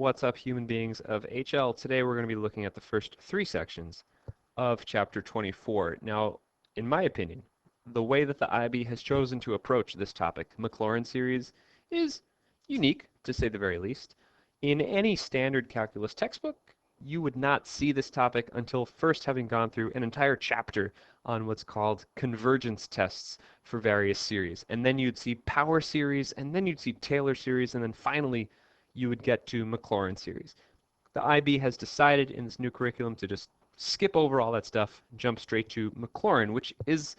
What's up, human beings of HL? Today we're going to be looking at the first three sections of chapter 24. Now, in my opinion, the way that the IB has chosen to approach this topic, the Maclaurin series, is unique, to say the very least. In any standard calculus textbook, you would not see this topic until first having gone through an entire chapter on what's called convergence tests for various series. And then you'd see power series, and then you'd see Taylor series, and then finally you would get to Maclaurin series. The IB has decided in this new curriculum to just skip over all that stuff, jump straight to Maclaurin, which is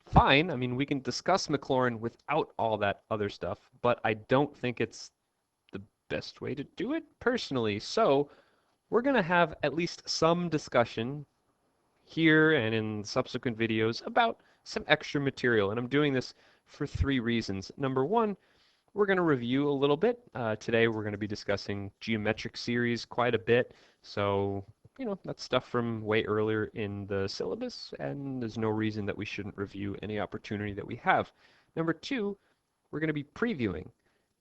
fine. I mean, we can discuss Maclaurin without all that other stuff, but I don't think it's the best way to do it personally. So we're going to have at least some discussion here and in subsequent videos about some extra material. And I'm doing this for three reasons. Number one, we're going to review a little bit. Today we're going to be discussing geometric series quite a bit. So, that's stuff from way earlier in the syllabus, and there's no reason that we shouldn't review any opportunity that we have. Number two, we're going to be previewing.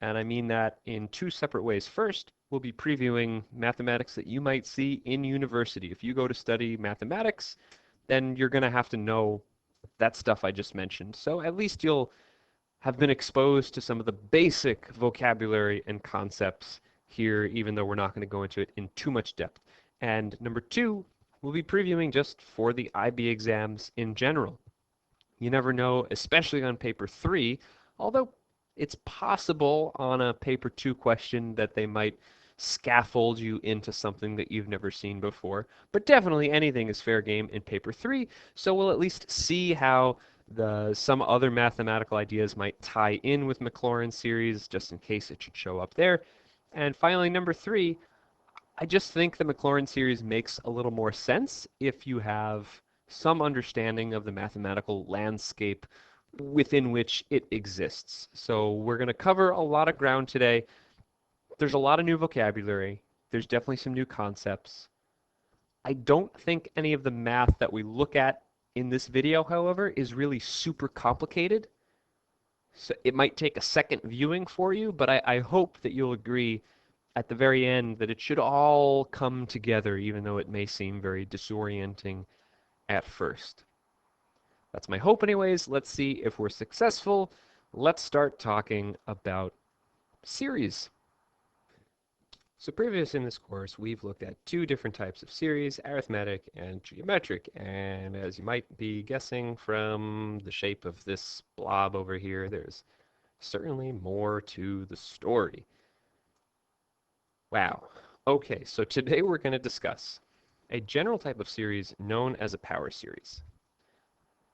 And I mean that in two separate ways. First, we'll be previewing mathematics that you might see in university. If you go to study mathematics, then you're going to have to know that stuff I just mentioned. So at least you'll have been exposed to some of the basic vocabulary and concepts here, even though we're not going to go into it in too much depth. And number two, we'll be previewing just for the IB exams in general. You never know, especially on paper 3, although it's possible on a paper 2 question that they might scaffold you into something that you've never seen before. But definitely anything is fair game in paper 3, so we'll at least see how some other mathematical ideas might tie in with Maclaurin series, just in case it should show up there. And finally, number 3, I just think the Maclaurin series makes a little more sense if you have some understanding of the mathematical landscape within which it exists. So we're going to cover a lot of ground today. There's a lot of new vocabulary. There's definitely some new concepts. I don't think any of the math that we look at in this video, however, is really super complicated. So it might take a second viewing for you, but I hope that you'll agree at the very end that it should all come together, even though it may seem very disorienting at first. That's my hope anyways. Let's see if we're successful. Let's start talking about series. So previous in this course, we've looked at two different types of series, arithmetic and geometric. And as you might be guessing from the shape of this blob over here, there's certainly more to the story. Wow. Okay, so today we're going to discuss a general type of series known as a power series,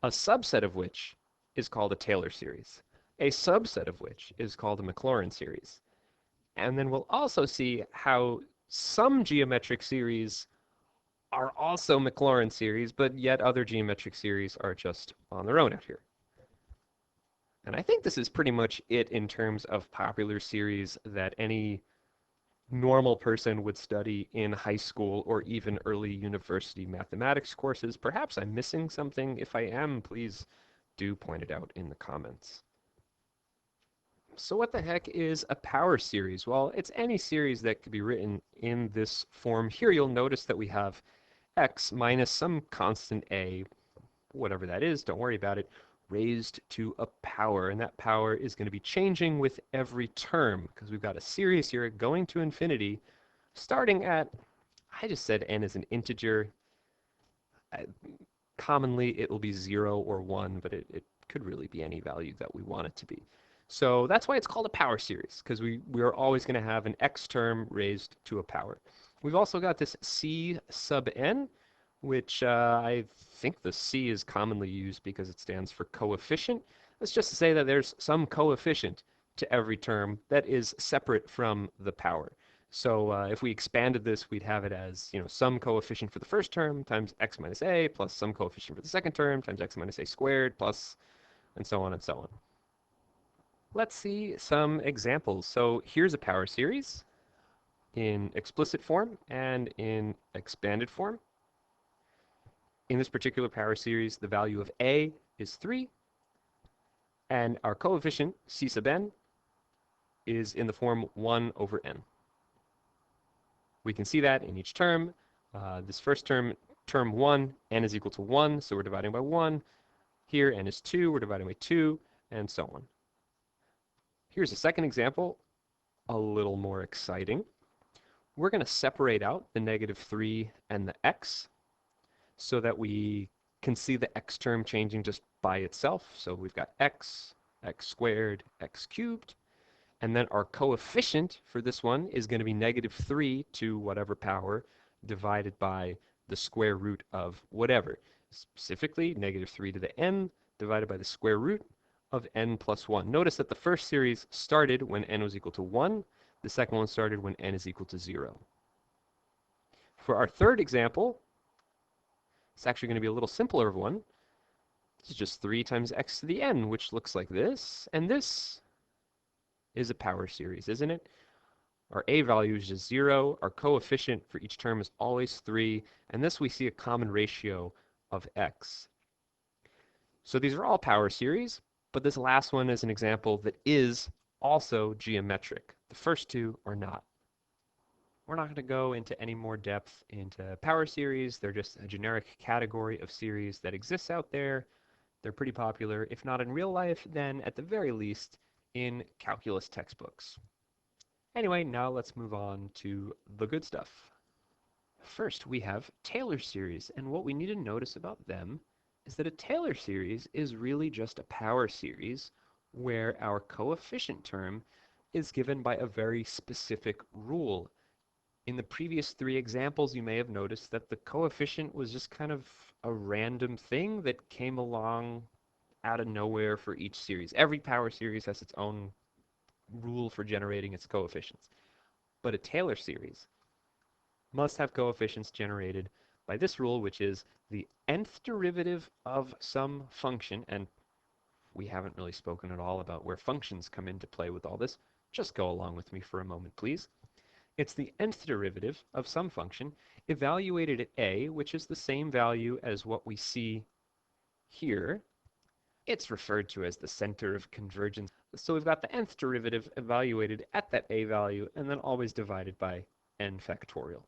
a subset of which is called a Taylor series, a subset of which is called a Maclaurin series. And then we'll also see how some geometric series are also Maclaurin series, but yet other geometric series are just on their own out here. And I think this is pretty much it in terms of popular series that any normal person would study in high school or even early university mathematics courses. Perhaps I'm missing something. If I am, please do point it out in the comments. So what the heck is a power series? Well, it's any series that could be written in this form. Here you'll notice that we have x minus some constant a, whatever that is, don't worry about it, raised to a power. And that power is going to be changing with every term because we've got a series here going to infinity, starting at, I just said n is an integer. Commonly it will be 0 or 1, but it could really be any value that we want it to be. So that's why it's called a power series, because we are always going to have an x term raised to a power. We've also got this c sub n, which I think the c is commonly used because it stands for coefficient. That's just to say that there's some coefficient to every term that is separate from the power. So if we expanded this, we'd have it as, some coefficient for the first term times x minus a plus some coefficient for the second term times x minus a squared plus, and so on and so on. Let's see some examples. So here's a power series in explicit form and in expanded form. In this particular power series, the value of a is 3, and our coefficient, c sub n, is in the form 1 over n. We can see that in each term. This first term, term 1, n is equal to 1, so we're dividing by 1. Here, n is 2, we're dividing by 2, and so on. Here's a second example, a little more exciting. We're going to separate out the negative 3 and the x so that we can see the x term changing just by itself. So we've got x, x squared, x cubed, and then our coefficient for this one is going to be negative 3 to whatever power divided by the square root of whatever. Specifically, negative 3 to the n divided by the square root of n plus 1. Notice that the first series started when n was equal to 1. The second one started when n is equal to 0. For our third example, it's actually going to be a little simpler of one. This is just 3 times x to the n, which looks like this. And this is a power series, isn't it? Our a value is just 0. Our coefficient for each term is always 3. And this we see a common ratio of x. So these are all power series, but this last one is an example that is also geometric. The first two are not. We're not going to go into any more depth into power series. They're just a generic category of series that exists out there. They're pretty popular, if not in real life, then at the very least in calculus textbooks. Anyway, now let's move on to the good stuff. First, we have Taylor series, and what we need to notice about them is that a Taylor series is really just a power series where our coefficient term is given by a very specific rule. In the previous three examples, you may have noticed that the coefficient was just kind of a random thing that came along out of nowhere for each series. Every power series has its own rule for generating its coefficients. But a Taylor series must have coefficients generated by this rule, which is the nth derivative of some function. And we haven't really spoken at all about where functions come into play with all this. Just go along with me for a moment, please. It's the nth derivative of some function evaluated at a, which is the same value as what we see here. It's referred to as the center of convergence. So we've got the nth derivative evaluated at that a value and then always divided by n factorial.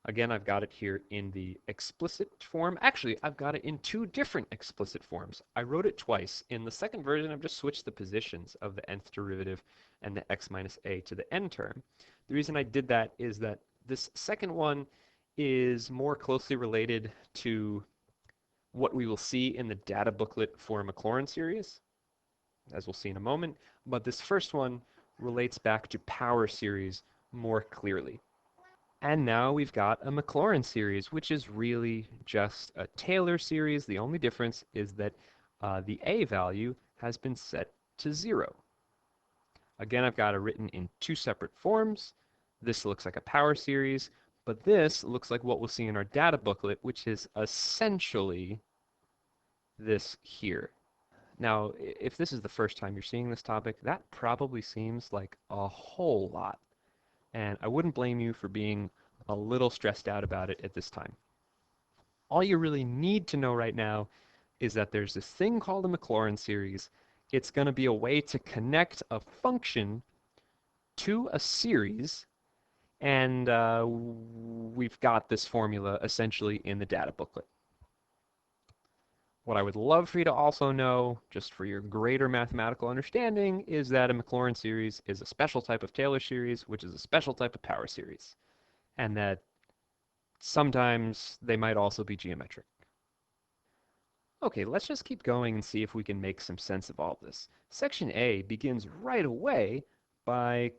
Again, I've got it here in the explicit form. Actually, I've got it in two different explicit forms. I wrote it twice. In the second version, I've just switched the positions of the nth derivative and the x minus a to the n term. The reason I did that is that this second one is more closely related to what we will see in the data booklet for Maclaurin series, as we'll see in a moment. But this first one relates back to power series more clearly. And now we've got a Maclaurin series, which is really just a Taylor series. The only difference is that the a value has been set to 0. Again, I've got it written in two separate forms. This looks like a power series, but this looks like what we'll see in our data booklet, which is essentially this here. Now, if this is the first time you're seeing this topic, that probably seems like a whole lot. And I wouldn't blame you for being a little stressed out about it at this time. All you really need to know right now is that there's this thing called a Maclaurin series. It's going to be a way to connect a function to a series, and we've got this formula essentially in the data booklet. What I would love for you to also know, just for your greater mathematical understanding, is that a Maclaurin series is a special type of Taylor series, which is a special type of power series, and that sometimes they might also be geometric. Okay, let's just keep going and see if we can make some sense of all this. Section A begins right away by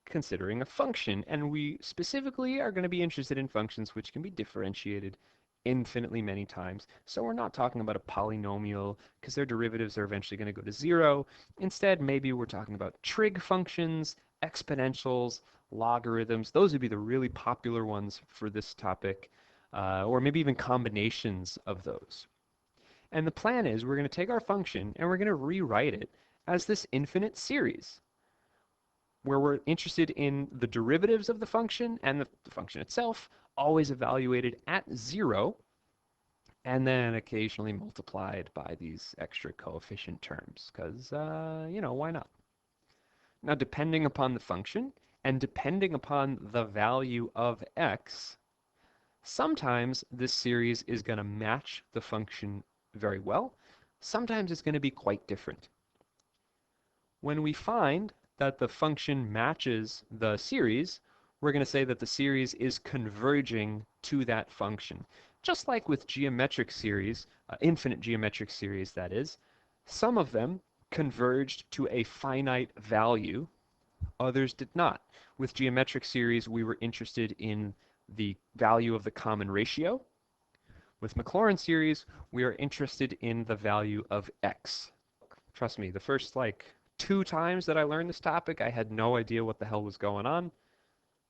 considering a function, and we specifically are going to be interested in functions which can be differentiated infinitely many times. So we're not talking about a polynomial because their derivatives are eventually going to go to 0. Instead, maybe we're talking about trig functions, exponentials, logarithms. Those would be the really popular ones for this topic, or maybe even combinations of those. And the plan is we're going to take our function and we're going to rewrite it as this infinite series, where we're interested in the derivatives of the function and the function itself, always evaluated at 0, and then occasionally multiplied by these extra coefficient terms, because, why not? Now, depending upon the function, And depending upon the value of x, sometimes this series is going to match the function very well. Sometimes it's going to be quite different. When we find that the function matches the series, we're going to say that the series is converging to that function. Just like with geometric series, infinite geometric series that is, some of them converged to a finite value, others did not. With geometric series, we were interested in the value of the common ratio. With Maclaurin series, we are interested in the value of x. Trust me, the first like 2 times that I learned this topic, I had no idea what the hell was going on.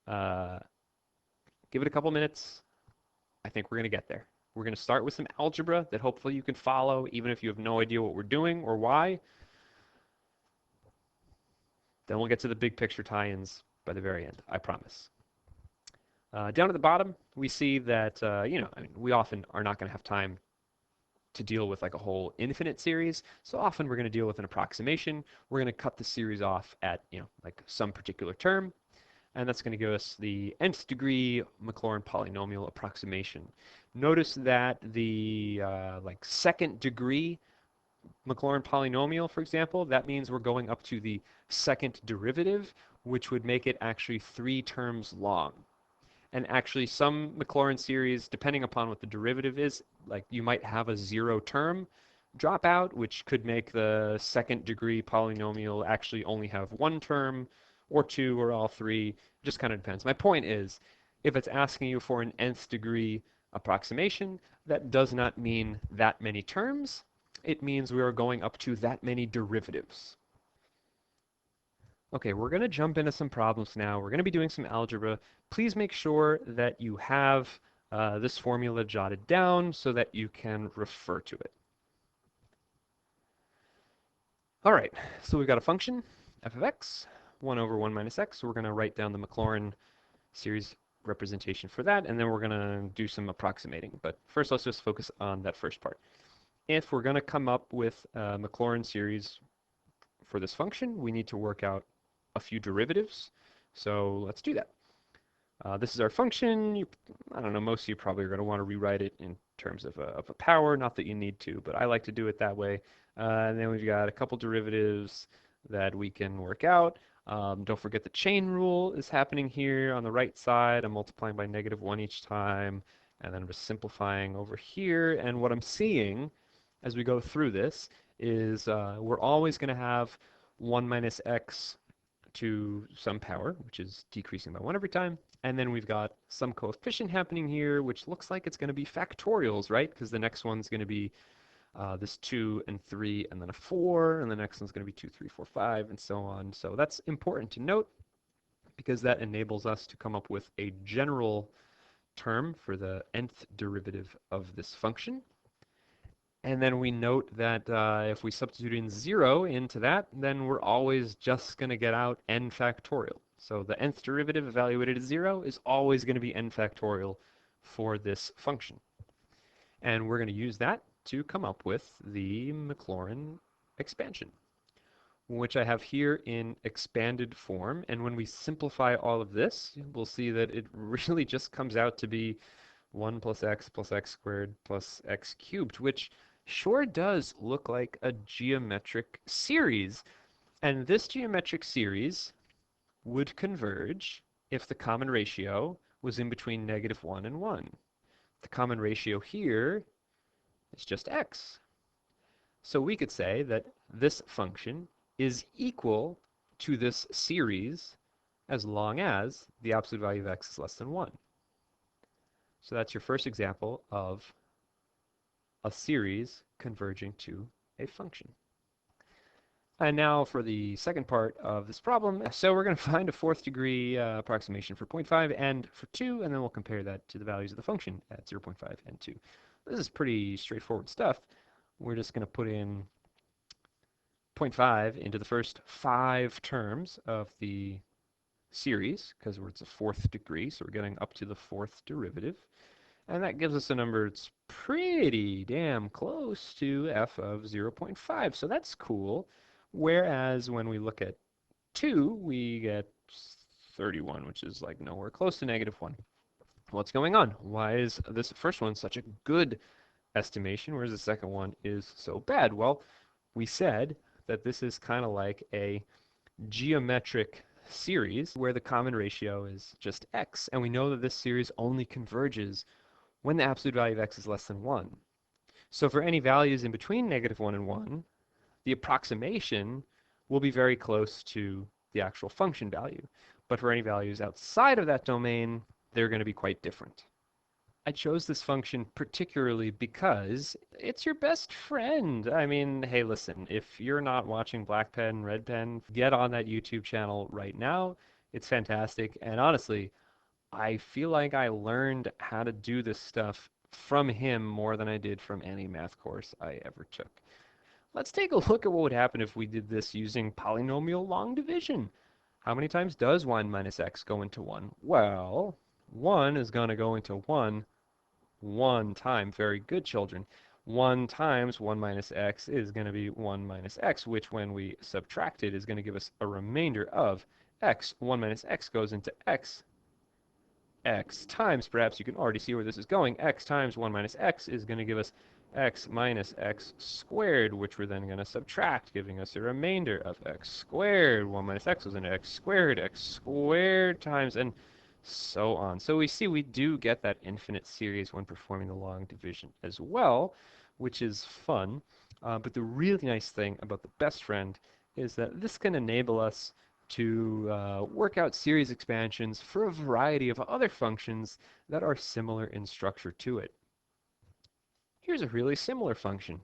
Uh, Give it a couple minutes. I think we're going to get there. We're going to start with some algebra that hopefully you can follow, even if you have no idea what we're doing or why. Then we'll get to the big picture tie-ins by the very end, I promise. Down at the bottom, we see that, I mean, we often are not going to have time to deal with like a whole infinite series. So often we're going to deal with an approximation. We're going to cut the series off at, like some particular term. And that's going to give us the nth degree Maclaurin polynomial approximation. Notice that the like second degree Maclaurin polynomial, for example, that means we're going up to the second derivative, which would make it actually 3 terms long. And actually some Maclaurin series, depending upon what the derivative is, like you might have a 0 term dropout, which could make the second degree polynomial actually only have 1 term, or 2, or all 3. Just kind of depends. My point is, if it's asking you for an nth degree approximation, that does not mean that many terms. It means we are going up to that many derivatives. Okay, we're going to jump into some problems now. We're going to be doing some algebra. Please make sure that you have this formula jotted down so that you can refer to it. All right, so we've got a function, f of x, 1 over 1 minus x. So we're going to write down the Maclaurin series representation for that, and then we're going to do some approximating. But first, let's just focus on that first part. If we're going to come up with a Maclaurin series for this function, we need to work out a few derivatives. So let's do that. This is our function. I don't know, most of you probably are going to want to rewrite it in terms of a power, not that you need to, but I like to do it that way. And then we've got a couple derivatives that we can work out. Don't forget the chain rule is happening here on the right side. I'm multiplying by -1 each time, and then I'm just simplifying over here. And what I'm seeing as we go through this is we're always going to have 1 minus x to some power, which is decreasing by 1 every time. And then we've got some coefficient happening here, which looks like it's going to be factorials, right? Because the next one's going to be this 2 and 3 and then a 4, and the next one's going to be 2, 3, 4, 5, and so on. So that's important to note because that enables us to come up with a general term for the nth derivative of this function. And then we note that if we substitute in 0 into that, then we're always just going to get out n factorial. So the nth derivative evaluated at 0 is always going to be n factorial for this function. And we're going to use that to come up with the Maclaurin expansion, which I have here in expanded form. And when we simplify all of this, we'll see that it really just comes out to be 1 plus x squared plus x cubed, which sure does look like a geometric series. And this geometric series would converge if the common ratio was in between -1 and 1. The common ratio here is just x. So we could say that this function is equal to this series as long as the absolute value of x is less than 1. So that's your first example of a series converging to a function. And now for the second part of this problem. So we're going to find a 4th degree approximation for 0.5 and for 2, and then we'll compare that to the values of the function at 0.5 and 2. This is pretty straightforward stuff. We're just going to put in 0.5 into the first 5 terms of the series, because it's a 4th degree, so we're getting up to the 4th derivative. And that gives us a number that's pretty damn close to f of 0.5. So that's cool. Whereas when we look at 2, we get 31, which is like nowhere close to -1. What's going on? Why is this first one such a good estimation, whereas the second one is so bad? Well, we said that this is kind of like a geometric series where the common ratio is just x, and we know that this series only converges when the absolute value of x is less than 1. So for any values in between -1 and 1, the approximation will be very close to the actual function value. But for any values outside of that domain, they're going to be quite different. I chose this function particularly because it's your best friend. I mean, hey, listen, if you're not watching Black Pen, Red Pen, get on that YouTube channel right now. It's fantastic. And honestly, I feel like I learned how to do this stuff from him more than I did from any math course I ever took. Let's take a look at what would happen if we did this using polynomial long division. How many times does 1 minus x go into 1? Well, 1 is going to go into 1 time. Very good, children. 1 times 1 minus x is going to be 1 minus x, which when we subtract it is going to give us a remainder of x. 1 minus x goes into x. X times, perhaps you can already see where this is going, x times 1 minus x is going to give us x minus x squared, which we're then going to subtract, giving us a remainder of x squared. 1 minus x goes into x squared times, and so on. So we see we do get that infinite series when performing the long division as well, which is fun. But the really nice thing about the best friend is that this can enable us to work out series expansions for a variety of other functions that are similar in structure to it. Here's a really similar function.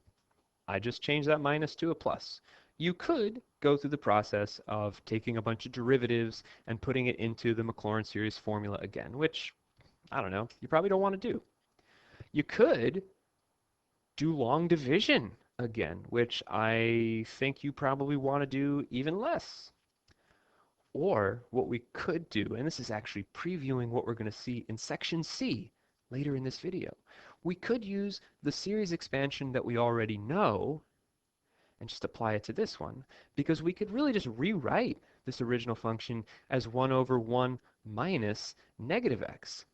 I just changed that minus to a plus. You could go through the process of taking a bunch of derivatives and putting it into the Maclaurin series formula again, which, I don't know, you probably don't want to do. You could do long division again, which I think you probably want to do even less. Or what we could do, and this is actually previewing what we're going to see in section C later in this video, we could use the series expansion that we already know and just apply it to this one, because we could really just rewrite this original function as 1 over 1 minus negative x.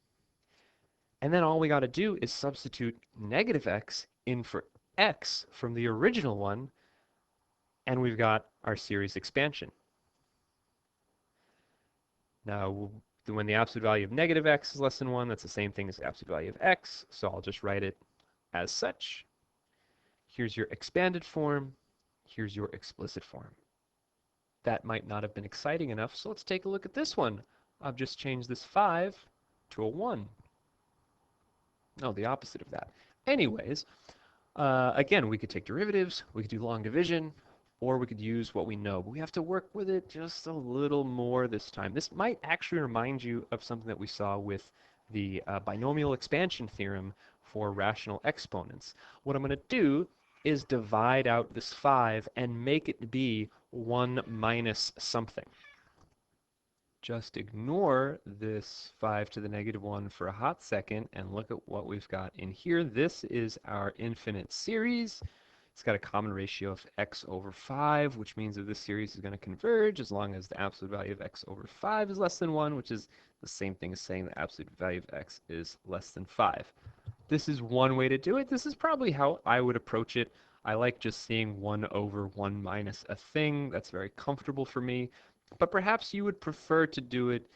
And then all we got to do is substitute negative x in for x from the original one, and we've got our series expansion. Now, when the absolute value of negative x is less than 1, that's the same thing as the absolute value of x, so I'll just write it as such. Here's your expanded form. Here's your explicit form. That might not have been exciting enough, so let's take a look at this one. I've just changed this 5 to a 1. No, the opposite of that. Anyways, again, we could take derivatives, we could do long division, or we could use what we know, but we have to work with it just a little more this time. This might actually remind you of something that we saw with the binomial expansion theorem for rational exponents. What I'm going to do is divide out this 5 and make it be 1 minus something. Just ignore this 5 to the -1 for a hot second and look at what we've got in here. This is our infinite series. It's got a common ratio of x over 5, which means that this series is going to converge as long as the absolute value of x over 5 is less than 1, which is the same thing as saying the absolute value of x is less than 5. This is one way to do it. This is probably how I would approach it. I like just seeing 1 over 1 minus a thing. That's very comfortable for me. But perhaps you would prefer to do it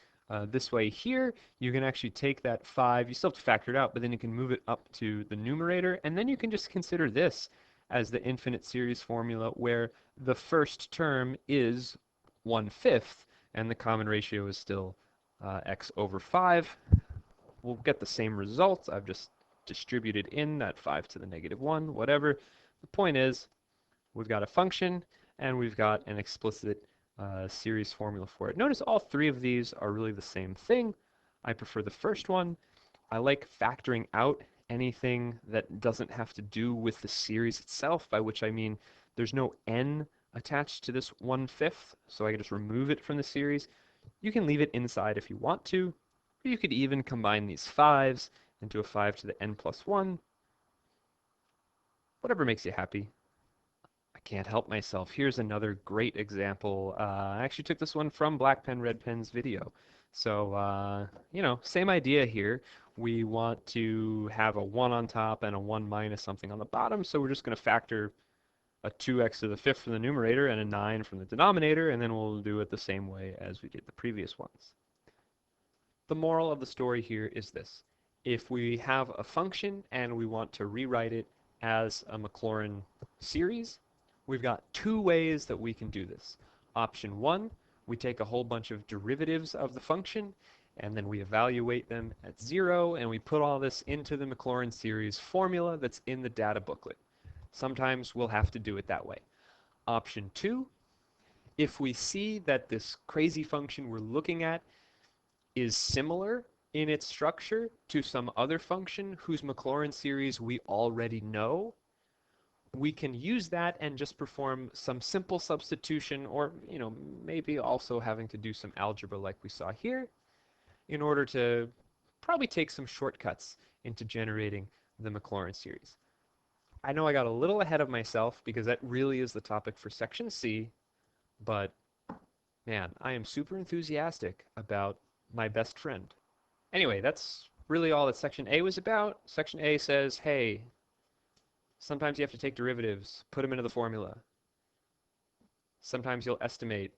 this way here. You can actually take that 5. You still have to factor it out, but then you can move it up to the numerator. And then you can just consider this as the infinite series formula where the first term is 1/5 and the common ratio is still x over 5. We'll get the same results. I've just distributed in that 5 to the -1, whatever. The point is, we've got a function and we've got an explicit series formula for it. Notice all three of these are really the same thing. I prefer the first one. I like factoring out anything that doesn't have to do with the series itself, by which I mean there's no n attached to this 1/5, so I can just remove it from the series. You can leave it inside if you want to, or you could even combine these 5s into a 5 to the n plus 1. Whatever makes you happy. I can't help myself. Here's another great example. I actually took this one from Black Pen, Red Pen's video. So, same idea here. We want to have a 1 on top and a 1 minus something on the bottom, so we're just going to factor a 2x to the fifth from the numerator and a 9 from the denominator, and then we'll do it the same way as we did the previous ones. The moral of the story here is this. If we have a function and we want to rewrite it as a Maclaurin series, we've got two ways that we can do this. Option one, we take a whole bunch of derivatives of the function and then we evaluate them at 0 and we put all this into the Maclaurin series formula that's in the data booklet. Sometimes we'll have to do it that way. Option two, if we see that this crazy function we're looking at is similar in its structure to some other function whose Maclaurin series we already know, we can use that and just perform some simple substitution, or maybe also having to do some algebra like we saw here, in order to probably take some shortcuts into generating the Maclaurin series. I know I got a little ahead of myself because that really is the topic for section C, but man, I am super enthusiastic about my best friend. Anyway, that's really all that section A was about. Section A says, hey, sometimes you have to take derivatives, put them into the formula. Sometimes you'll estimate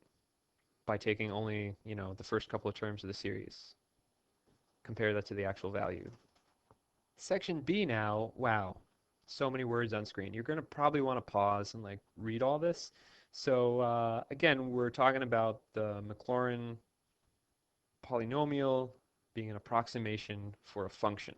by taking only, the first couple of terms of the series. Compare that to the actual value. Section B now, wow, so many words on screen. You're going to probably want to pause and read all this. So again, we're talking about the Maclaurin polynomial being an approximation for a function.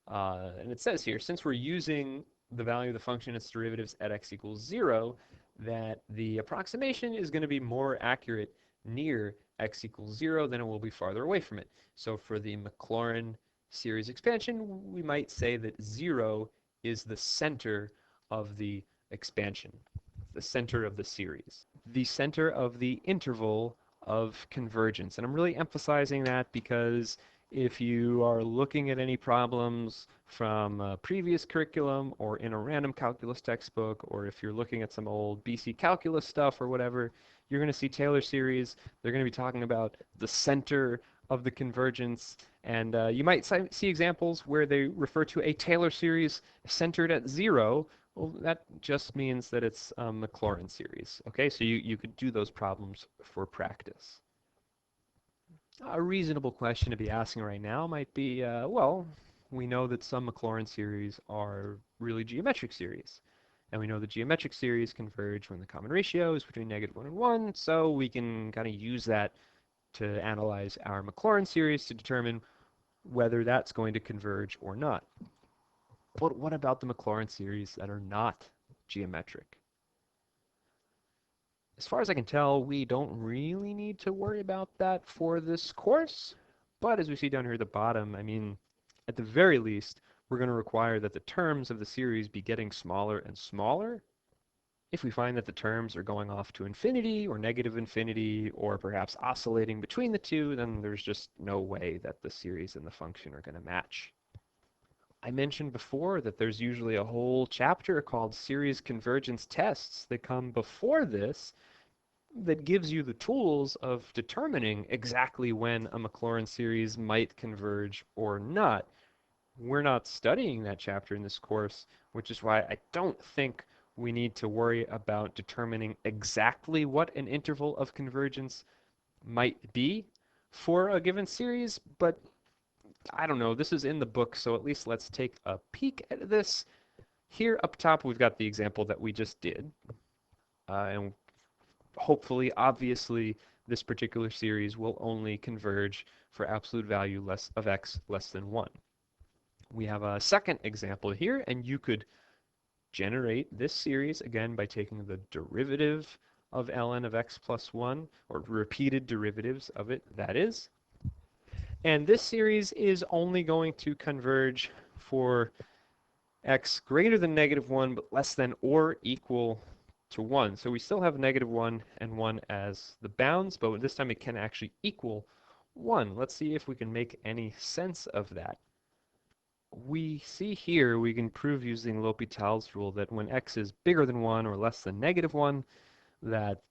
And it says here, since we're using the value of the function and its derivatives at x equals 0, that the approximation is going to be more accurate near x equals 0 than it will be farther away from it. So for the Maclaurin series expansion, we might say that 0 is the center of the expansion, the center of the series, the center of the interval of convergence. And I'm really emphasizing that because if you are looking at any problems from a previous curriculum or in a random calculus textbook, or if you're looking at some old BC calculus stuff or whatever, you're going to see Taylor series. They're going to be talking about the center of the convergence, and you might see examples where they refer to a Taylor series centered at 0. Well, that just means that it's a Maclaurin series. Okay, so you could do those problems for practice. A reasonable question to be asking right now might be, well, we know that some Maclaurin series are really geometric series. And we know the geometric series converge when the common ratio is between -1 and 1, so we can kind of use that to analyze our Maclaurin series to determine whether that's going to converge or not. But what about the Maclaurin series that are not geometric? As far as I can tell, we don't really need to worry about that for this course. But as we see down here at the bottom, I mean, at the very least, we're going to require that the terms of the series be getting smaller and smaller. If we find that the terms are going off to infinity or negative infinity or perhaps oscillating between the two, then there's just no way that the series and the function are going to match. I mentioned before that there's usually a whole chapter called series convergence tests that come before this that gives you the tools of determining exactly when a Maclaurin series might converge or not. We're not studying that chapter in this course, which is why I don't think we need to worry about determining exactly what an interval of convergence might be for a given series, but I don't know, this is in the book, so at least let's take a peek at this. Here up top, we've got the example that we just did. And hopefully, obviously, this particular series will only converge for absolute value of x less than 1. We have a second example here, and you could generate this series again by taking the derivative of ln of x plus 1, or repeated derivatives of it, that is. And this series is only going to converge for x greater than -1, but less than or equal to 1. So we still have -1 and 1 as the bounds, but this time it can actually equal 1. Let's see if we can make any sense of that. We see here we can prove using L'Hopital's rule that when x is bigger than 1 or less than -1, that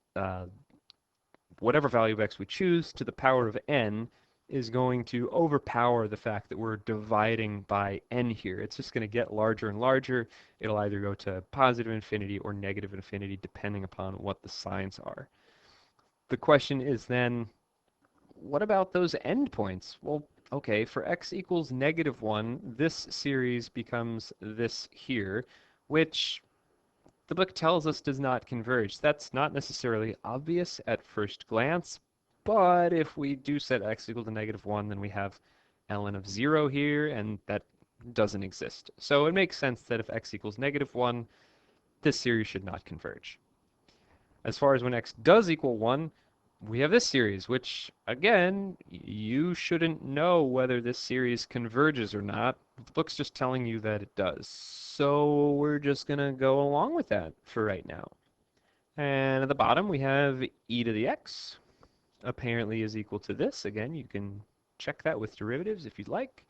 whatever value of x we choose to the power of n is going to overpower the fact that we're dividing by n here. It's just going to get larger and larger. It'll either go to positive infinity or negative infinity depending upon what the signs are. The question is then, what about those endpoints? Well, okay, for x equals -1, this series becomes this here, which the book tells us does not converge. That's not necessarily obvious at first glance, but if we do set x equal to -1, then we have ln of 0 here, and that doesn't exist. So it makes sense that if x equals -1, this series should not converge. As far as when x does equal 1, we have this series, which, again, you shouldn't know whether this series converges or not. The book's just telling you that it does. So we're just going to go along with that for right now. And at the bottom, we have e to the x, apparently is equal to this. Again, you can check that with derivatives if you'd like.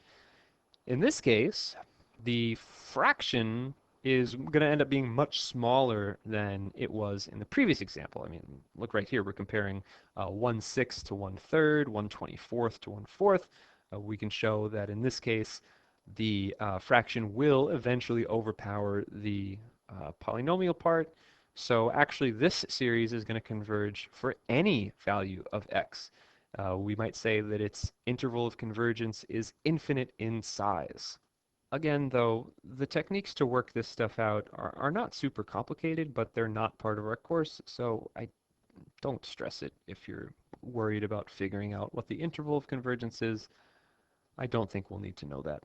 In this case, the fraction is going to end up being much smaller than it was in the previous example. I mean, look right here, we're comparing 1/6 to 1/3, 1/24 to 1/4. We can show that in this case, the fraction will eventually overpower the polynomial part. So actually, this series is going to converge for any value of x. We might say that its interval of convergence is infinite in size. Again, though, the techniques to work this stuff out are not super complicated, but they're not part of our course, so I don't stress it if you're worried about figuring out what the interval of convergence is. I don't think we'll need to know that.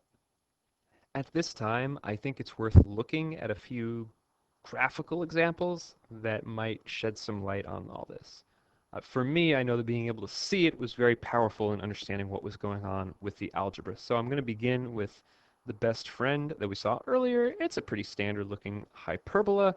At this time, I think it's worth looking at a few graphical examples that might shed some light on all this. For me, I know that being able to see it was very powerful in understanding what was going on with the algebra. So I'm going to begin with the best friend that we saw earlier. It's a pretty standard looking hyperbola,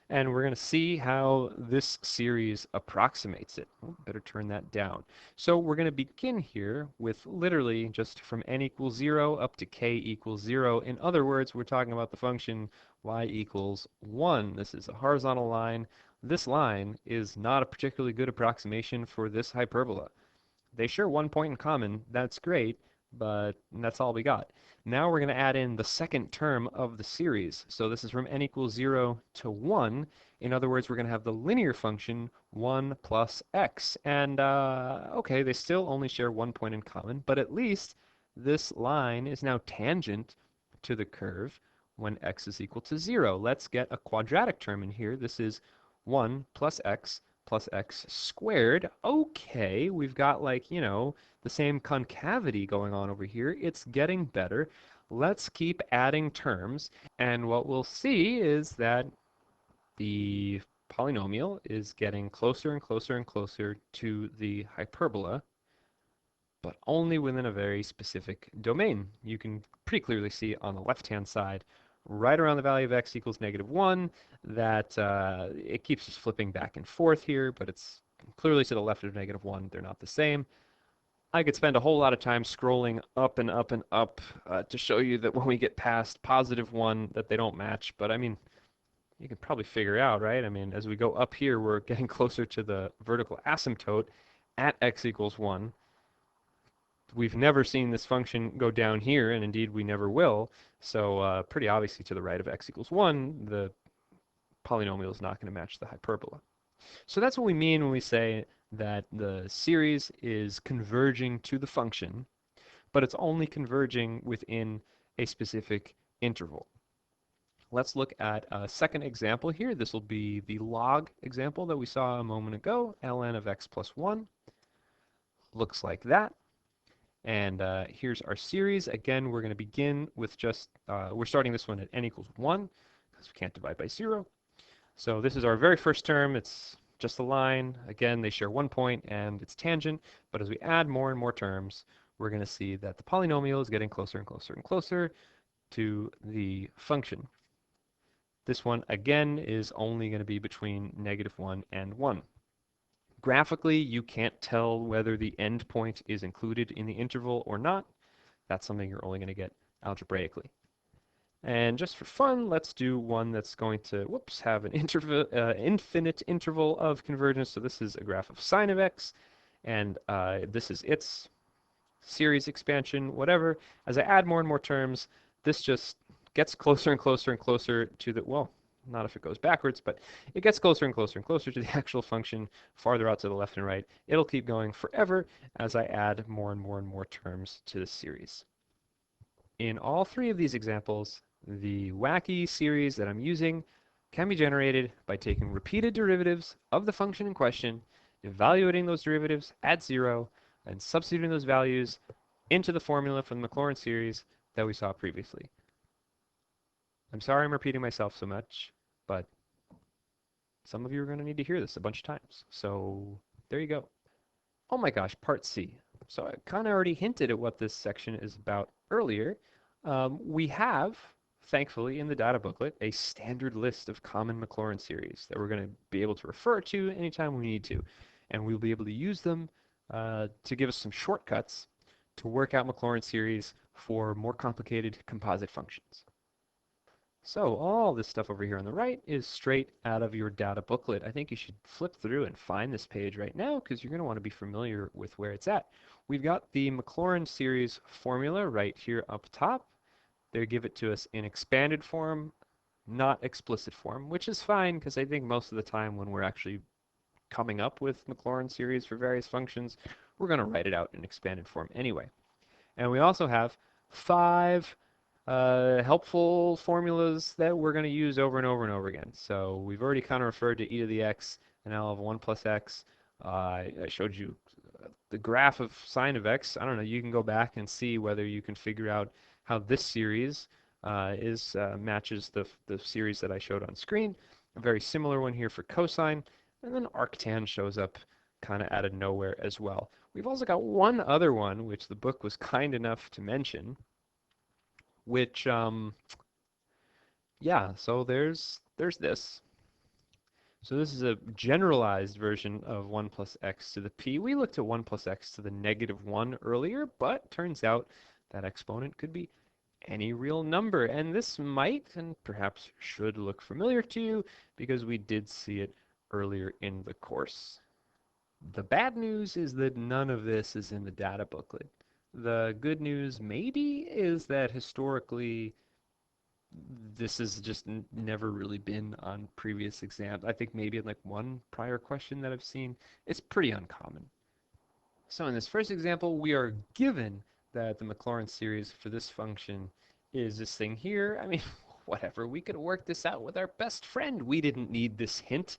and we're going to see how this series approximates it. Oh, better turn that down. So we're going to begin here with literally just from n equals 0 up to k equals 0. In other words, we're talking about the function y equals 1. This is a horizontal line. This line is not a particularly good approximation for this hyperbola. They share one point in common. That's great, but that's all we got. Now we're going to add in the second term of the series. So this is from n equals 0 to 1. In other words, we're going to have the linear function 1 plus x. And okay, they still only share one point in common, but at least this line is now tangent to the curve when x is equal to 0. Let's get a quadratic term in here. This is 1 plus x squared. Okay, we've got like, you know, the same concavity going on over here. It's getting better. Let's keep adding terms, and what we'll see is that the polynomial is getting closer and closer and closer to the hyperbola, but only within a very specific domain. You can pretty clearly see on the left-hand side, right around the value of x equals -1, that it keeps just flipping back and forth here, but it's clearly to the left of -1. They're not the same. I could spend a whole lot of time scrolling up and up and up to show you that when we get past +1, that they don't match, but I mean, you can probably figure out, right? I mean, as we go up here, we're getting closer to the vertical asymptote at x equals 1. We've never seen this function go down here, and indeed we never will. So pretty obviously to the right of x equals 1, the polynomial is not going to match the hyperbola. So that's what we mean when we say that the series is converging to the function, but it's only converging within a specific interval. Let's look at a second example here. This will be the log example that we saw a moment ago, ln of x plus 1. Looks like that. And here's our series. Again, we're going to begin with just, we're starting this one at n equals 1, because we can't divide by 0. So this is our very first term. It's just a line. Again, they share one point, and it's tangent. But as we add more and more terms, we're going to see that the polynomial is getting closer and closer and closer to the function. This one, again, is only going to be between -1 and 1. Graphically, you can't tell whether the endpoint is included in the interval or not. That's something you're only going to get algebraically. And just for fun, let's do one that's going to, whoops, have an infinite interval of convergence. So this is a graph of sine of x, and this is its series expansion, whatever. As I add more and more terms, this just gets closer and closer and closer to the, well, not if it goes backwards, but it gets closer and closer and closer to the actual function, farther out to the left and right. It'll keep going forever as I add more and more and more terms to the series. In all three of these examples, the wacky series that I'm using can be generated by taking repeated derivatives of the function in question, evaluating those derivatives at 0, and substituting those values into the formula from the Maclaurin series that we saw previously. I'm sorry I'm repeating myself so much, but some of you are going to need to hear this a bunch of times. So there you go. Oh my gosh, part C. So I kind of already hinted at what this section is about earlier. We have, thankfully, in the data booklet, a standard list of common Maclaurin series that we're going to be able to refer to anytime we need to. And we'll be able to use them to give us some shortcuts to work out Maclaurin series for more complicated composite functions. So all this stuff over here on the right is straight out of your data booklet. I think you should flip through and find this page right now because you're going to want to be familiar with where it's at. We've got the Maclaurin series formula right here up top. They give it to us in expanded form, not explicit form, which is fine because I think most of the time when we're actually coming up with Maclaurin series for various functions, we're going to write it out in expanded form anyway. And we also have 5 helpful formulas that we're going to use over and over and over again. So we've already kind of referred to e to the x, and now I'll have 1 plus x. I showed you the graph of sine of x. I don't know, you can go back and see whether you can figure out how this series matches the series that I showed on screen. A very similar one here for cosine, and then arctan shows up kind of out of nowhere as well. We've also got one other one, which the book was kind enough to mention, which, yeah, so there's this. So this is a generalized version of 1 plus x to the p. We looked at 1 plus x to the negative 1 earlier, but turns out that exponent could be any real number. And this might and perhaps should look familiar to you because we did see it earlier in the course. The bad news is that none of this is in the data booklet. The good news maybe is that historically this has just never really been on previous exams. I think maybe in like one prior question that I've seen, it's pretty uncommon. So in this first example, we are given that the Maclaurin series for this function is this thing here. I mean, whatever, we could work this out with our best friend. We didn't need this hint.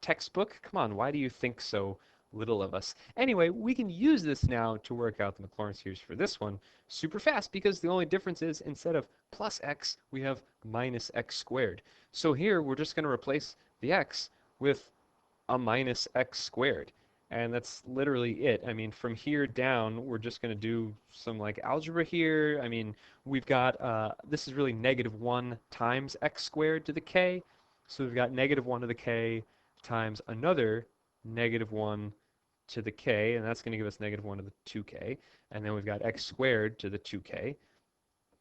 Textbook, come on, why do you think so little of us? Anyway, we can use this now to work out the Maclaurin series for this one super fast because the only difference is instead of plus x, we have minus x squared. So here we're just going to replace the x with a minus x squared. And that's literally it. I mean, from here down, we're just going to do some like algebra here. I mean, we've got, this is really negative 1 times x squared to the k. So we've got negative 1 to the k times another negative 1 to the k, and that's going to give us negative 1 to the 2k. And then we've got x squared to the 2k.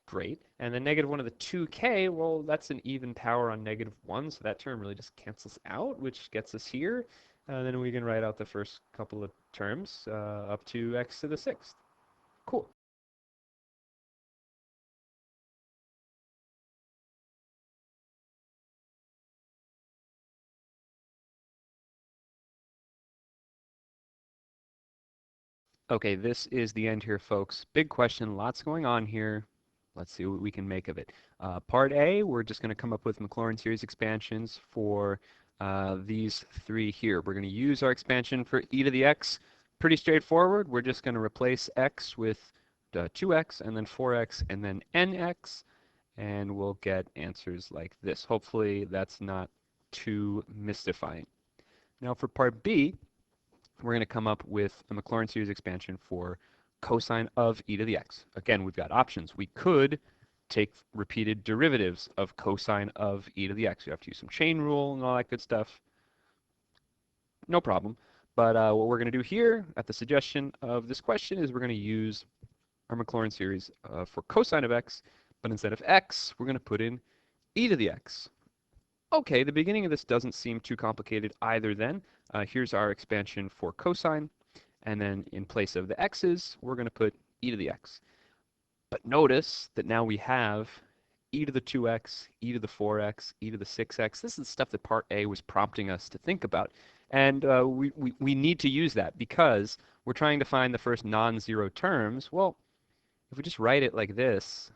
Great. And then negative 1 to the 2k, well, that's an even power on negative 1, so that term really just cancels out, which gets us here. And then we can write out the first couple of terms up to x to the 6th. Cool. Okay, this is the end here, folks. Big question, lots going on here. Let's see what we can make of it. Part A, we're just going to come up with Maclaurin series expansions for these 3 here. We're going to use our expansion for e to the x. Pretty straightforward. We're just going to replace x with 2x and then 4x and then nx, and we'll get answers like this. Hopefully that's not too mystifying. Now for part B, we're going to come up with a Maclaurin series expansion for cosine of e to the x. Again, we've got options. We could take repeated derivatives of cosine of e to the x. You have to use some chain rule and all that good stuff. No problem. But what we're going to do here at the suggestion of this question is we're going to use our Maclaurin series for cosine of x But instead of x, we're going to put in e to the x. Okay, the beginning of this doesn't seem too complicated either then. Here's our expansion for cosine, and then in place of the x's, we're going to put e to the x. But notice that now we have e to the 2x, e to the 4x, e to the 6x. This is stuff that part A was prompting us to think about. And we need to use that because we're trying to find the first non-zero terms. Well, if we just write it like this,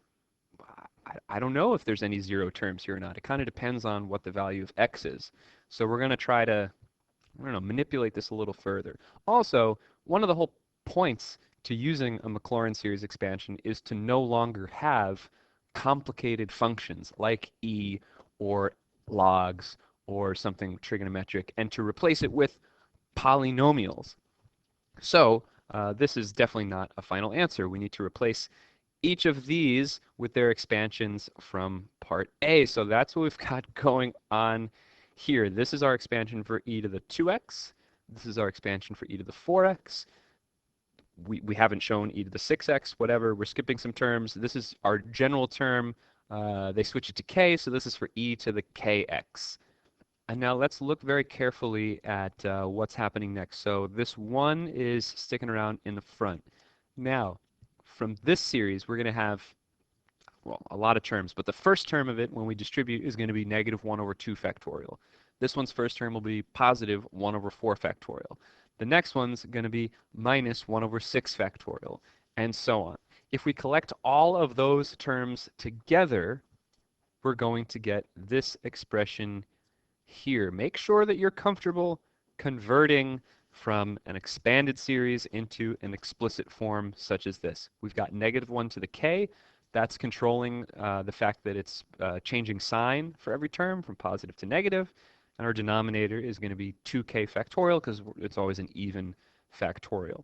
I don't know if there's any zero terms here or not. It kind of depends on what the value of x is. So we're going to try to, I don't know, manipulate this a little further. Also, one of the whole points to using a Maclaurin series expansion is to no longer have complicated functions like e or logs or something trigonometric, and to replace it with polynomials. So this is definitely not a final answer. We need to replace each of these with their expansions from part A. So that's what we've got going on here. This is our expansion for e to the 2x. This is our expansion for e to the 4x. We haven't shown e to the 6x, whatever. We're skipping some terms. This is our general term. They switch it to k, so this is for e to the kx. And now let's look very carefully at what's happening next. So this 1 is sticking around in the front. Now, from this series, we're going to have, well, a lot of terms, but the first term of it when we distribute is going to be negative 1 over 2 factorial. This one's first term will be positive 1 over 4 factorial. The next one's going to be minus 1 over 6 factorial, and so on. If we collect all of those terms together, we're going to get this expression here. Make sure that you're comfortable converting from an expanded series into an explicit form such as this. We've got negative 1 to the k. That's controlling the fact that it's changing sign for every term from positive to negative. And our denominator is going to be 2k factorial because it's always an even factorial.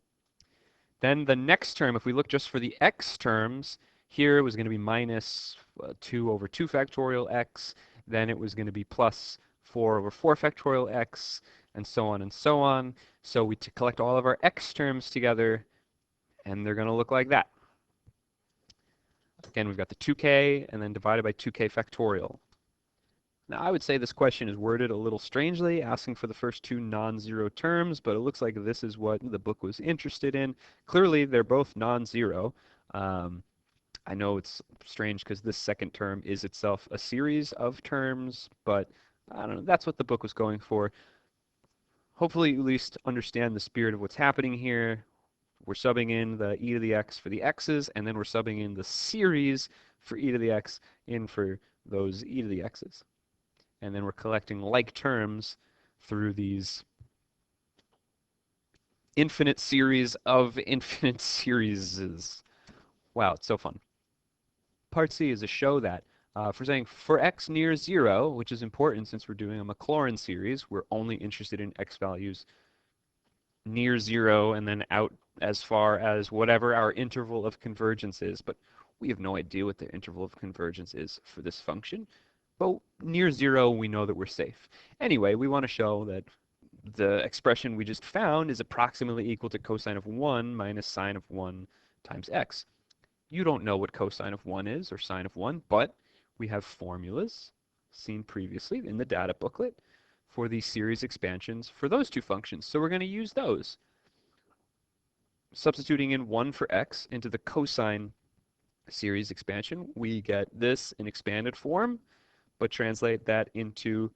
Then the next term, if we look just for the x terms, here it was going to be minus 2 over 2 factorial x. Then it was going to be plus 4 over 4 factorial x, and so on and so on. So we collect all of our x terms together, and they're going to look like that. Again, we've got the 2k, and then divided by 2k factorial. Now, I would say this question is worded a little strangely, asking for the first two non-zero terms, but it looks like this is what the book was interested in. Clearly, they're both non-zero. I know it's strange because this second term is itself a series of terms, but I don't know, that's what the book was going for. Hopefully, you at least understand the spirit of what's happening here. We're subbing in the e to the x for the x's, and then we're subbing in the series for e to the x in for those e to the x's. And then we're collecting like terms through these infinite series of infinite series. Wow, it's so fun. Part C is a show that for saying for x near 0, which is important since we're doing a Maclaurin series, we're only interested in x values near 0 and then out as far as whatever our interval of convergence is. But we have no idea what the interval of convergence is for this function. But near 0, we know that we're safe. Anyway, we want to show that the expression we just found is approximately equal to cosine of 1 minus sine of 1 times x. You don't know what cosine of 1 is or sine of 1, but we have formulas seen previously in the data booklet for these series expansions for those two functions. So we're going to use those. Substituting in 1 for x into the cosine series expansion, we get this in expanded form, but translate that into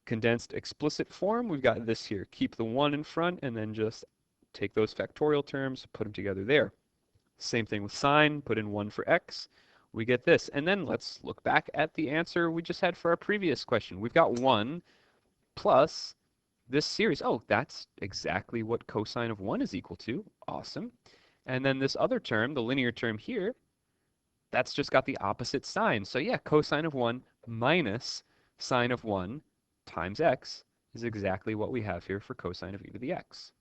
condensed explicit form. We've got this here. Keep the 1 in front and then just take those factorial terms, put them together there. Same thing with sine, put in 1 for x. We get this. And then let's look back at the answer we just had for our previous question. We've got 1 plus this series. Oh, that's exactly what cosine of 1 is equal to. Awesome. And then this other term, the linear term here, that's just got the opposite sign. So yeah, cosine of 1 minus sine of 1 times x is exactly what we have here for cosine of e to the x.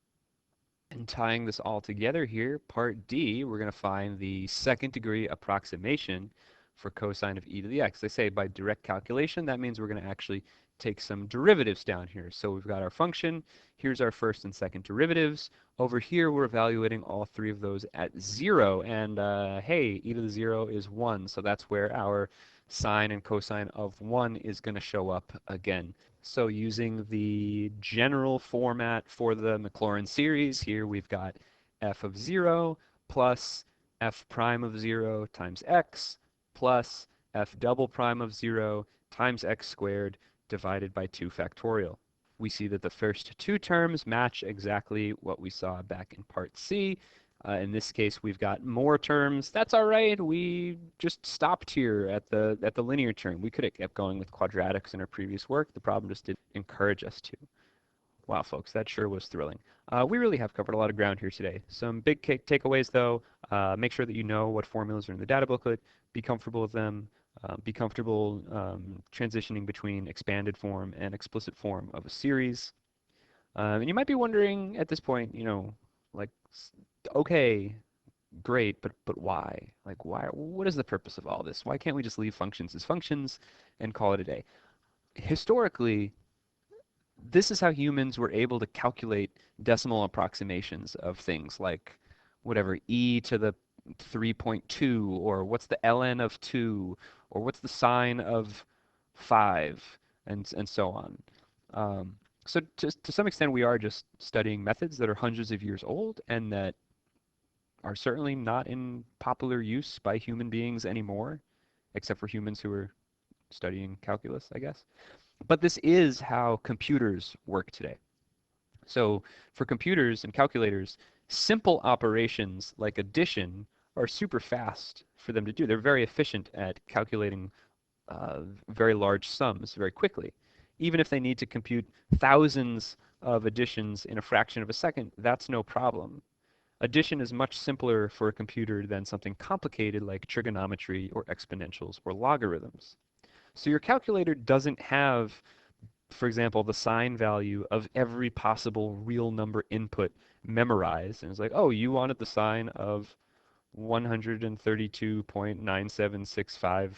And tying this all together here, part D, we're going to find the second degree approximation for cosine of e to the x. They say by direct calculation, that means we're going to actually take some derivatives down here. So we've got our function. Here's our first and second derivatives. Over here, we're evaluating all three of those at 0. And hey, e to the 0 is 1. So that's where our sine and cosine of 1 is going to show up again. So using the general format for the Maclaurin series, here we've got f of 0 plus f prime of 0 times x plus f double prime of 0 times x squared divided by 2 factorial. We see that the first two terms match exactly what we saw back in part C. In this case, we've got more terms. That's all right. We just stopped here at the linear term. We could have kept going with quadratics in our previous work. The problem just didn't encourage us to. Wow, folks, that sure was thrilling. We really have covered a lot of ground here today. Some big takeaways, though. Make sure that you know what formulas are in the data booklet. Be comfortable with them. Be comfortable transitioning between expanded form and explicit form of a series. And you might be wondering at this point, you know, like, okay, great, but why? Like, why? What is the purpose of all this? Why can't we just leave functions as functions and call it a day? Historically, this is how humans were able to calculate decimal approximations of things like whatever e to the 3.2, or what's the ln of 2, or what's the sine of 5, and so on. So to some extent, we are just studying methods that are hundreds of years old and that are certainly not in popular use by human beings anymore, except for humans who are studying calculus, I guess. But this is how computers work today. So for computers and calculators, simple operations like addition are super fast for them to do. They're very efficient at calculating very large sums very quickly. Even if they need to compute thousands of additions in a fraction of a second, that's no problem. Addition is much simpler for a computer than something complicated like trigonometry or exponentials or logarithms. So your calculator doesn't have, for example, the sine value of every possible real number input memorized. And it's like, oh, you wanted the sine of 132.9765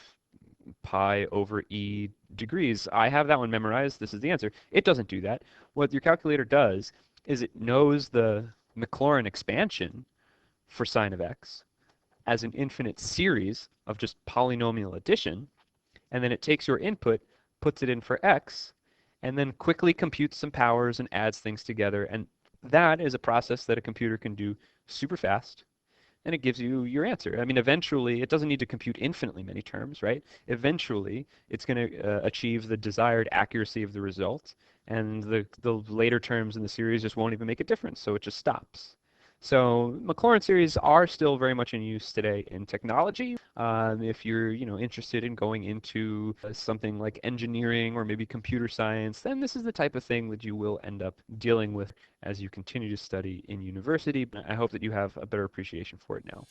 pi over e degrees. I have that one memorized. This is the answer. It doesn't do that. What your calculator does is it knows the Maclaurin expansion for sine of x as an infinite series of just polynomial addition, and then it takes your input, puts it in for x, and then quickly computes some powers and adds things together. And that is a process that a computer can do super fast, and it gives you your answer. I mean, eventually, it doesn't need to compute infinitely many terms, right? Eventually, it's going to achieve the desired accuracy of the result, and the later terms in the series just won't even make a difference, so it just stops. So Maclaurin series are still very much in use today in technology. If you're, interested in going into something like engineering or maybe computer science, then this is the type of thing that you will end up dealing with as you continue to study in university. I hope that you have a better appreciation for it now.